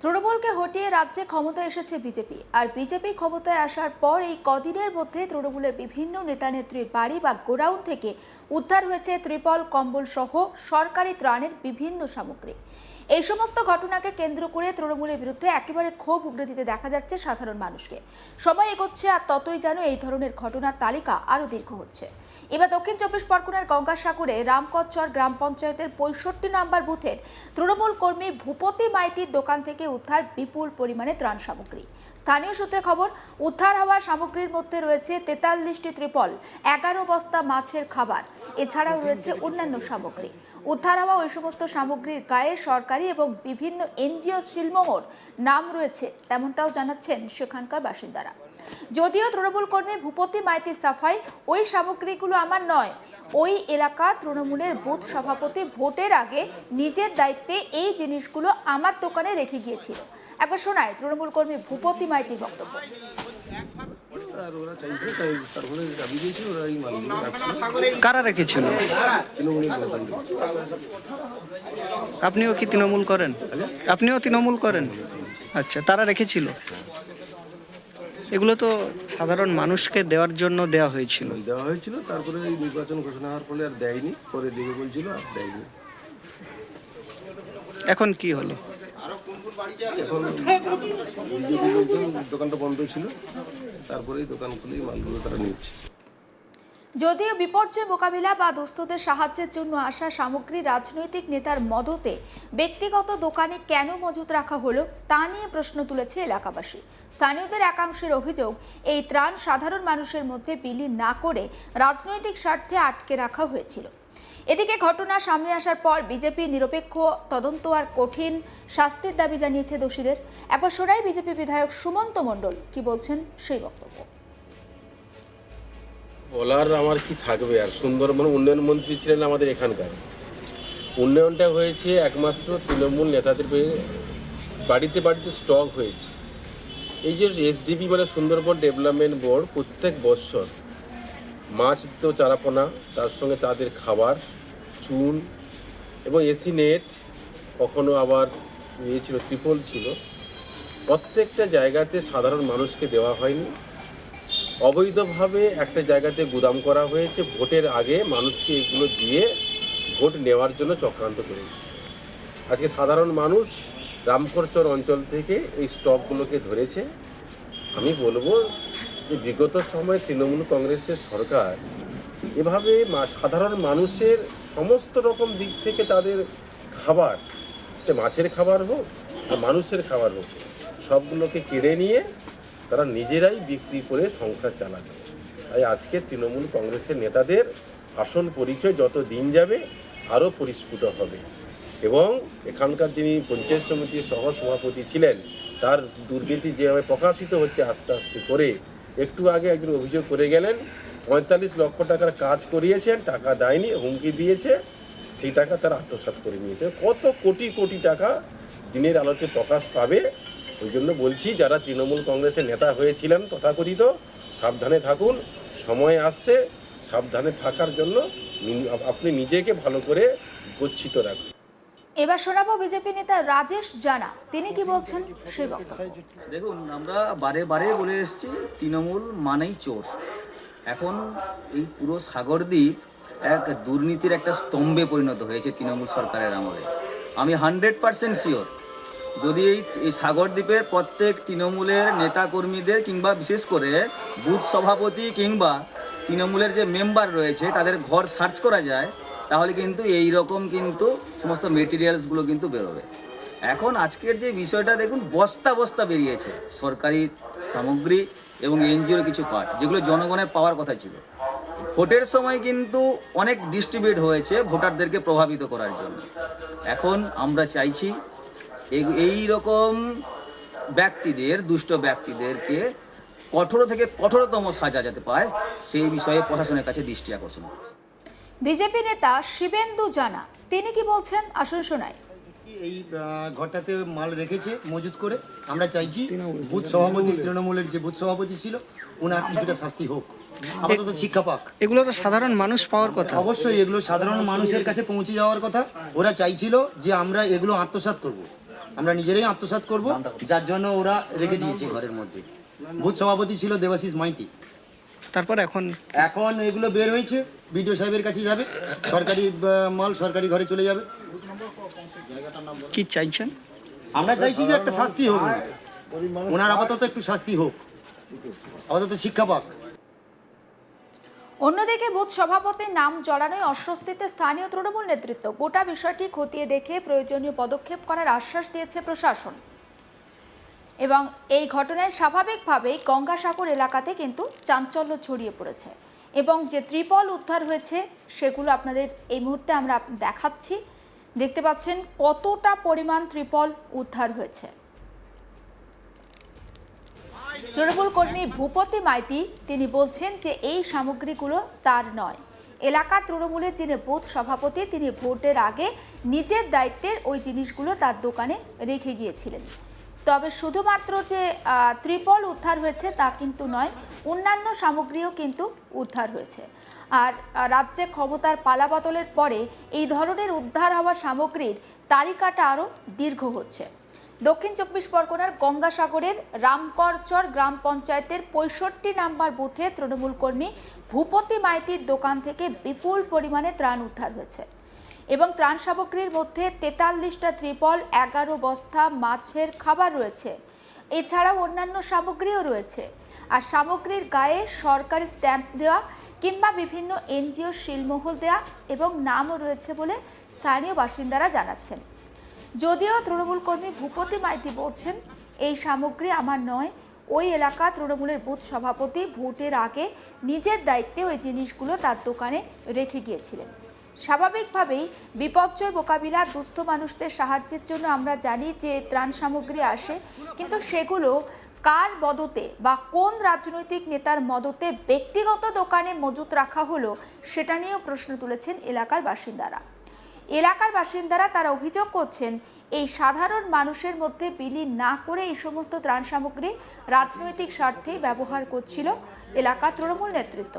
তৃণমূলকে হটিয়ে রাজ্যে ক্ষমতায় এসেছে বিজেপি। আর বিজেপি ক্ষমতায় আসার পর এই কদিনের মধ্যে তৃণমূলের বিভিন্ন নেতানেত্রীর বাড়ি বা গোডাউন থেকে উদ্ধার হয়েছে ত্রিপল, কম্বল সহ সরকারি ত্রাণের বিভিন্ন সামগ্রী। এই সমস্ত ঘটনাকে কেন্দ্র করে তৃণমূলের বিরুদ্ধে একেবারে ক্ষোভ উগড়ে দিতে দেখা যাচ্ছে সাধারণ মানুষকে। সময় এগোচ্ছে আর ততই যেন এই ধরনের ঘটনার তালিকা আরও দীর্ঘ হচ্ছে। এবার দক্ষিণ চব্বিশ পরগনার গঙ্গাসাগরে রামকচ্চর গ্রাম পঞ্চায়েতের ৬৫ নম্বর বুথের তৃণমূল কর্মী ভূপতি মাইতির দোকান থেকে উদ্ধার বিপুল পরিমাণে ত্রাণ সামগ্রী। স্থানীয় সূত্রে খবর, উদ্ধার হওয়া সামগ্রীর মধ্যে রয়েছে ৪৩টি ত্রিপল, ১১ বস্তা মাছের খাবার, এছাড়াও রয়েছে অন্যান্য সামগ্রী। উদ্ধার হওয়া ওই সমস্ত সামগ্রীর গায়ে সরকারি এবং বিভিন্ন এনজিও শিলমোহর নাম রয়েছে, তেমনটাও জানাচ্ছেন সেখানকার বাসিন্দারা। যদিও তৃণমূল কর্মী ভূপতি মাইতির সাফাই, ওই সামগ্রীগুলো আমার নয়, ওই এলাকা তৃণমূলের বুথ সভাপতি ভোটের আগে নিজের দায়িত্বে এই জিনিসগুলো আমার দোকানে রেখে গিয়েছিল। একবার শোনায় তৃণমূল কর্মী ভূপতি মাইতির বক্তব্য। কারা রেখেছিল? আপনিও কি তৃণমূল করেন? আপনিও তৃণমূল করেন? আচ্ছা, তারা রেখেছিল। এগুলো তো সাধারণ মানুষকে দেওয়ার জন্য দেওয়া হয়েছিল। তারপরে এই নির্বাচন ঘোষণা হওয়ার ফলে আর দেয়নি, পরে দেবে বলছিল, আর দেয়নি। এখন কি হলো? এখন দোকানটা বন্ধ ছিল, তারপরেই দোকান খুলেই মালগুলো তারা নিচ্ছে। যদিও বিপর্যয় মোকাবিলা বা দুস্থদের সাহায্যের জন্য আসা সামগ্রী রাজনৈতিক নেতার মদতে ব্যক্তিগত দোকানে কেন মজুত রাখা হলো তা নিয়ে প্রশ্ন তুলেছে এলাকাবাসী। স্থানীয়দের একাংশের অভিযোগ, এই ত্রাণ সাধারণ মানুষের মধ্যে বিলি না করে রাজনৈতিক স্বার্থে আটকে রাখা হয়েছিল। এদিকে ঘটনা সামনে আসার পর বিজেপি নিরপেক্ষ তদন্ত আর কঠিন শাস্তির দাবি জানিয়েছে দোষীদের। একবার শোনাই বিজেপি বিধায়ক সুমন্ত মণ্ডল কি বলছেন সেই বক্তব্য। বলার আমার কি থাকবে, আর সুন্দরবন উন্নয়ন মন্ত্রী ছিলেন আমাদের এখানকার। উন্নয়নটা হয়েছে একমাত্র তৃণমূল নেতাদের বাড়িতে বাড়িতে স্টক হয়েছে। এই যে এসডিপি মানে সুন্দরবন ডেভেলপমেন্ট বোর্ড প্রত্যেক বৎসর মাছ দিত, চারাপোনা, তার সঙ্গে তাদের খাবার, চুন এবং এসি নেট, কখনো আবার ছিল ত্রিপল ছিল। প্রত্যেকটা জায়গাতে সাধারণ মানুষকে দেওয়া হয়নি, অবৈধভাবে একটা জায়গাতে গুদাম করা হয়েছে। ভোটের আগে মানুষকে এগুলো দিয়ে ভোট নেওয়ার জন্য চক্রান্ত করেছে। আজকে সাধারণ মানুষ রামকচ্চর অঞ্চল থেকে এই স্টকগুলোকে ধরেছে। আমি বলবো যে বিগত সময়ে তৃণমূল কংগ্রেসের সরকার এভাবে সাধারণ মানুষের সমস্ত রকম দিক থেকে তাদের খাবার, সে মাছের খাবার হোক আর মানুষের খাবার হোক, সবগুলোকে কেড়ে নিয়ে তারা নিজেরাই বিক্রি করে সংসার চালাবে। তাই আজকে তৃণমূল কংগ্রেসের নেতাদের আসল পরিচয় যত দিন যাবে আরও পরিস্ফুট হবে। এবং এখানকার যিনি পঞ্চায়েত সমিতির সহ সভাপতি ছিলেন, তার দুর্নীতি যেভাবে প্রকাশিত হচ্ছে আস্তে আস্তে করে, একটু আগে একজন অভিযোগ করে গেলেন ৪৫ লক্ষ টাকার কাজ করিয়েছেন, টাকা দেয়নি, হুমকি দিয়েছে, সেই টাকা তারা আত্মসাৎ করে নিয়েছে। কত কোটি কোটি টাকা দিনের আলোতে প্রকাশ পাবে। ওই জন্য বলছি, যারা তৃণমূল কংগ্রেসের নেতা হয়েছিলেন তথাকথিত, সাবধানে থাকুন। সময় আসছে, সাবধানে থাকার জন্য আপনি নিজেকে ভালো করে গচ্ছিত রাখুন। এবার শোনাবো বিজেপি নেতা রাজেশ জানা, তিনি কি বলছেন সেই বক্তব্য। দেখুন, আমরা বারে বারে বলে এসেছি তৃণমূল মানেই চোর। এখন এই পুরো সাগরদ্বীপ এক দুর্নীতির একটা স্তম্ভে পরিণত হয়েছে তৃণমূল সরকারের আমলে। আমি 100% শিওর, যদি এই সাগরদ্বীপের প্রত্যেক তৃণমূলের নেতাকর্মীদের কিংবা বিশেষ করে বুথ সভাপতি কিংবা তৃণমূলের যে মেম্বার রয়েছে তাদের ঘর সার্চ করা যায়, তাহলে কিন্তু এই রকম কিন্তু সমস্ত মেটেরিয়ালসগুলো কিন্তু বেরোবে। এখন আজকের যে বিষয়টা দেখুন, বস্তা বস্তা বেরিয়েছে সরকারি সামগ্রী এবং এনজিওর কিছু পার্ট, যেগুলো জনগণের পাওয়ার কথা ছিল। ভোটের সময় কিন্তু অনেক ডিস্ট্রিবিউট হয়েছে ভোটারদেরকে প্রভাবিত করার জন্য। এখন আমরা চাইছি এই রকম ব্যক্তিদের, দুষ্ট ব্যক্তিদেরকে কঠোর থেকে কঠোরতম সাজা যাতে পায়, সেই বিষয়ে প্রশাসনের কাছে দৃষ্টি আকর্ষণ করছে। বিজেপি নেতা শিবেন্দু জানা, তিনি কি বলছেন আসুন শোনাই। এই ঘরটাতে মাল রেখেছে মজুত করে। আমরা চাইছি বুথ সভাপতি, তৃণমূলের যে বুথ সভাপতি ছিল, ওনার কিছুটা শাস্তি হোক, আপাতত শিক্ষা পাক। এগুলো তো সাধারণ মানুষ পাওয়ার কথা। অবশ্যই এগুলো সাধারণ মানুষের কাছে পৌঁছে যাওয়ার কথা। ওরা চাইছিল যে আমরা এগুলো আত্মসাৎ করব, আমরা নিজেরাই আত্মসাৎ করব, যার জন্য ওরা রেখে দিয়েছে ঘরের মধ্যে। বুথ সভাপতি ছিল দেবাশিস মাইতি। তারপর এখন এখন এগুলো বের হয়েছে, বিডিও সাহেবের কাছে যাবে, সরকারি মাল সরকারি ঘরে চলে যাবে। কি চাইছেন? আমরা চাইছি যে একটা শাস্তি হোক, ওনার আপাতত একটু শাস্তি হোক, আপাতত শিক্ষা পাক। অন্যদিকে বুথ সভাপতির নাম জড়ানোয় অস্বস্তিতে স্থানীয় তৃণমূল নেতৃত্ব। গোটা বিষয়টি খতিয়ে দেখে প্রয়োজনীয় পদক্ষেপ করার আশ্বাস দিয়েছে প্রশাসন। এবং এই ঘটনায় স্বাভাবিকভাবেই গঙ্গাসাগর এলাকাতে কিন্তু চাঞ্চল্য ছড়িয়ে পড়েছে এবং যে ত্রিপল উদ্ধার হয়েছে সেগুলো আপনাদের এই মুহূর্তে আমরা দেখাচ্ছি। দেখতে পাচ্ছেন কতটা পরিমাণ ত্রিপল উদ্ধার হয়েছে। তৃণমূল কর্মী ভূপতি মাইতি তিনি বলছেন যে এই সামগ্রীগুলো তার নয়। এলাকা তৃণমূলের যিনি বুথ সভাপতি তিনি ভোটের আগে নিজের দায়িত্বের ওই জিনিসগুলো তার দোকানে রেখে গিয়েছিলেন। তবে শুধুমাত্র যে ত্রিপল উদ্ধার হয়েছে তা কিন্তু নয়, অন্যান্য সামগ্রীও কিন্তু উদ্ধার হয়েছে। আর রাজ্যে ক্ষমতার পালাবদলের পরে এই ধরনের উদ্ধার হওয়া সামগ্রীর তালিকাটা আরও দীর্ঘ হচ্ছে। দক্ষিণ চব্বিশ পরগনার গঙ্গাসাগরের রামকরচর গ্রাম পঞ্চায়েতের 65 নম্বর বুথে তৃণমূল কর্মী ভূপতি মাইতির দোকান থেকে বিপুল পরিমাণে ত্রাণ উদ্ধার হয়েছে এবং ত্রাণ সামগ্রীর মধ্যে 43টা ত্রিপল, 11 বস্তা মাছের খাবার রয়েছে। এছাড়াও অন্যান্য সামগ্রীও রয়েছে। আর সামগ্রীর গায়ে সরকারি স্ট্যাম্প দেওয়া কিংবা বিভিন্ন এনজিও শিলমোহর দেওয়া এবং নামও রয়েছে বলে স্থানীয় বাসিন্দারা জানাচ্ছেন। যদিও তৃণমূল কর্মী ভূপতি মাইতি বলছেন এই সামগ্রী আমার নয়, ওই এলাকা তৃণমূলের বুথ সভাপতি ভোটের আগে নিজের দায়িত্বে ওই জিনিসগুলো তার দোকানে রেখে গিয়েছিলেন। স্বাভাবিকভাবেই বিপর্যয় মোকাবিলা, দুস্থ মানুষদের সাহায্যের জন্য আমরা জানি যে ত্রাণ সামগ্রী আসে, কিন্তু সেগুলো কার মদতে বা কোন রাজনৈতিক নেতার মদতে ব্যক্তিগত দোকানে মজুত রাখা হলো সেটা নিয়েও প্রশ্ন তুলেছেন এলাকার বাসিন্দারা। তারা অভিযোগ করছেন এই সাধারণ মানুষের মধ্যে বিলি না করে এই সমস্ত ত্রাণ সামগ্রী রাজনৈতিক স্বার্থে ব্যবহার করছিল এলাকা তৃণমূল নেতৃত্ব।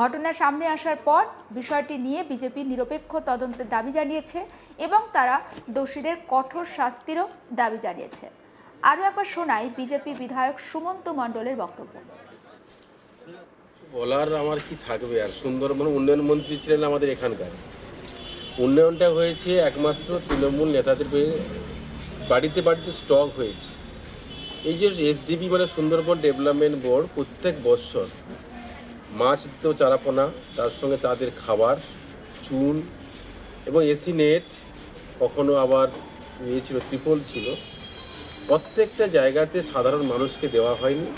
ঘটনার সামনে আসার পর বিষয়টি নিয়ে বিজেপি নিরপেক্ষ তদন্তের দাবি জানিয়েছে এবং তারা দোষীদের কঠোর শাস্তিরও দাবি জানিয়েছে। আরও একবার শোনাই বিজেপি বিধায়ক সুমন্ত মণ্ডলের বক্তব্য। বলার আমার কি থাকবে আর, সুন্দরবন উন্নয়ন মন্ত্রী ছিলেন আমাদের এখানকার। উন্নয়নটা হয়েছে একমাত্র তৃণমূল নেতাদের বাড়িতে বাড়িতে স্টক হয়েছে। এই যে এসডিবি মানে সুন্দরবন ডেভেলপমেন্ট বোর্ড প্রত্যেক বৎসর মাছ দিত চারাপোনা, তার সঙ্গে তাদের খাবার, চুন এবং এসি নেট, কখনো আবার ছিল ত্রিপল ছিল। প্রত্যেকটা জায়গাতে সাধারণ মানুষকে দেওয়া হয়নি,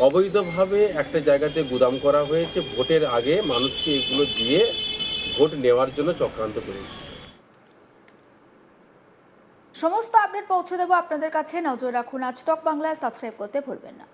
অবৈধভাবে একটা জায়গাতে গুদাম করা হয়েছে। ভোটের আগে মানুষকে এগুলো দিয়ে ভোট নেওয়ার জন্য চক্রান্ত করেছে। সমস্ত আপডেট পৌঁছে দেবো আপনাদের কাছে। নজর রাখুন আজ তক বাংলায়, সাবস্ক্রাইব করতে ভুলবেন না।